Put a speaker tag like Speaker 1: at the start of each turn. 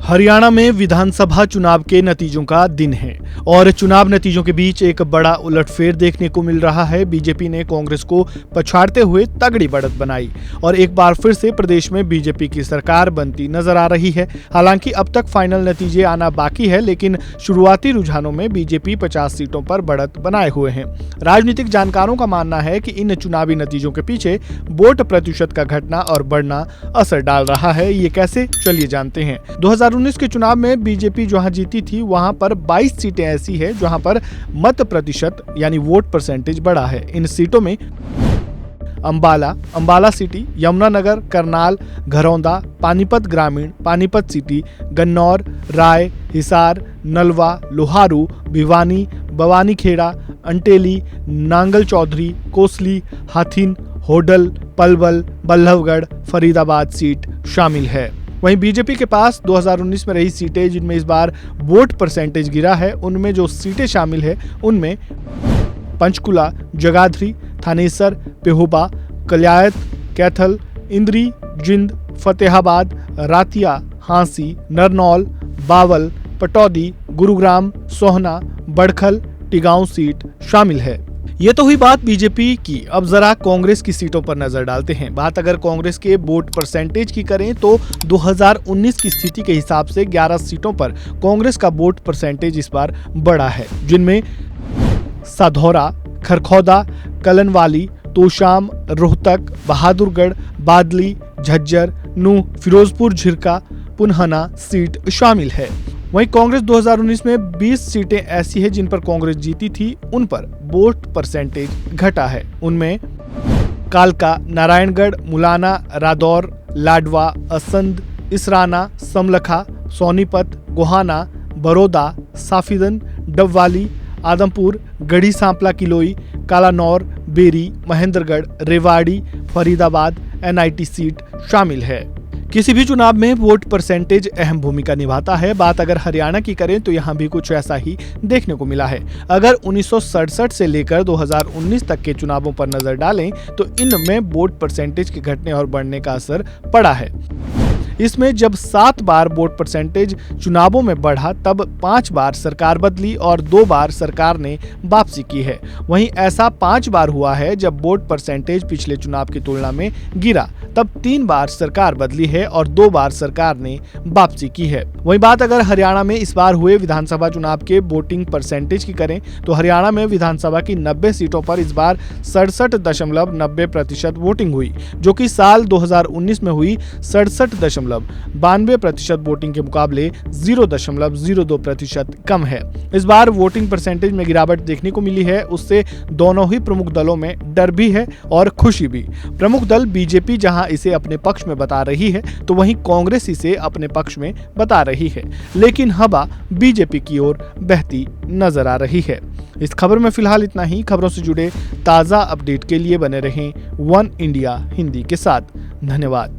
Speaker 1: हरियाणा में विधानसभा चुनाव के नतीजों का दिन है और चुनाव नतीजों के बीच एक बड़ा उलटफेर देखने को मिल रहा है। बीजेपी ने कांग्रेस को पछाड़ते हुए तगड़ी बढ़त बनाई और एक बार फिर से प्रदेश में बीजेपी की सरकार बनती नजर आ रही है। हालांकि अब तक फाइनल नतीजे आना बाकी है, लेकिन शुरुआती रुझानों में बीजेपी 50 सीटों पर बढ़त बनाए हुए है। राजनीतिक जानकारों का मानना है कि इन चुनावी नतीजों के पीछे वोट प्रतिशत का घटना और बढ़ना असर डाल रहा है। ये कैसे, चलिए जानते हैं। 2019 के चुनाव में बीजेपी जहां जीती थी, वहां पर 22 सीटें ऐसी है जहां पर मत प्रतिशत यानी वोट परसेंटेज बढ़ा है। इन सीटों में अंबाला सिटी, यमुनानगर, करनाल, घरौंदा, पानीपत ग्रामीण, पानीपत सिटी, गन्नौर, राय, हिसार, नलवा, लोहारू, भिवानी, बवानीखेड़ा, अंटेली, नांगल चौधरी, कोसली, हाथिन, होडल, पलवल, बल्लभगढ़, फरीदाबाद सीट शामिल है। वहीं बीजेपी के पास 2019 में रही सीटें जिनमें इस बार वोट परसेंटेज गिरा है, उनमें जो सीटें शामिल है उनमें पंचकुला, जगाधरी, थानेसर, पेहोबा, कल्यायत, कैथल, इंद्री, जिंद, फतेहाबाद, रातिया, हांसी, नरनौल, बावल, पटौदी, गुरुग्राम, सोहना, बड़खल, टिगांव सीट शामिल है। ये तो हुई बात बीजेपी की। अब जरा कांग्रेस की सीटों पर नजर डालते हैं। बात अगर कांग्रेस के वोट परसेंटेज की करें तो 2019 की स्थिति के हिसाब से 11 सीटों पर कांग्रेस का वोट परसेंटेज इस बार बढ़ा है, जिनमें साधौरा, खरखौदा, कलनवाली, तोशाम, रोहतक, बहादुरगढ़, बादली, झज्जर, नूह, फिरोजपुर झिरका, पुनहना सीट शामिल है। वहीं कांग्रेस 2019 में 20 सीटें ऐसी है जिन पर कांग्रेस जीती थी, उन पर वोट परसेंटेज घटा है। उनमें कालका, नारायणगढ़, मुलाना, रादौर, लाडवा, असंध, इसराना, समलखा, सोनीपत, गोहाना, बरोदा, साफिदन, डबवाली, आदमपुर, गढ़ी सांपला किलोई, कालानौर, बेरी, महेंद्रगढ़, रेवाड़ी, फरीदाबाद, एनआईटी सीट शामिल है। किसी भी चुनाव में वोट परसेंटेज अहम भूमिका निभाता है। बात अगर हरियाणा की करें तो यहाँ भी कुछ ऐसा ही देखने को मिला है। अगर 1967 से लेकर 2019 तक के चुनावों पर नजर डालें तो इनमें वोट परसेंटेज के घटने और बढ़ने का असर पड़ा है। इसमें जब 7 बार वोट परसेंटेज चुनावों में बढ़ा, तब 5 बार सरकार बदली और 2 बार सरकार ने वापसी की है। वहीं ऐसा 5 बार हुआ है जब वोट परसेंटेज पिछले चुनाव की तुलना में गिरा, तब 3 बार सरकार बदली है और 2 बार सरकार ने वापसी की है। वहीं बात अगर हरियाणा में इस बार हुए विधानसभा चुनाव के वोटिंग परसेंटेज की करें तो हरियाणा में विधानसभा की 90 सीटों पर इस बार 67.90% वोटिंग हुई, जो कि साल 2019 में हुई 67.92% वोटिंग के मुकाबले 0.02% कम है। इस बार वोटिंग परसेंटेज में गिरावट देखने को मिली है। उससे दोनों ही प्रमुख दलों में डर भी है और खुशी भी। प्रमुख दल बीजेपी जहां इसे अपने पक्ष में बता रही है, तो वहीं कांग्रेस इसे अपने पक्ष में बता रही है, लेकिन हवा बीजेपी की ओर बहती नजर आ रही है। इस खबर में फिलहाल इतना ही। खबरों से जुड़े ताजा अपडेट के लिए बने रहें वन इंडिया हिंदी के साथ। धन्यवाद।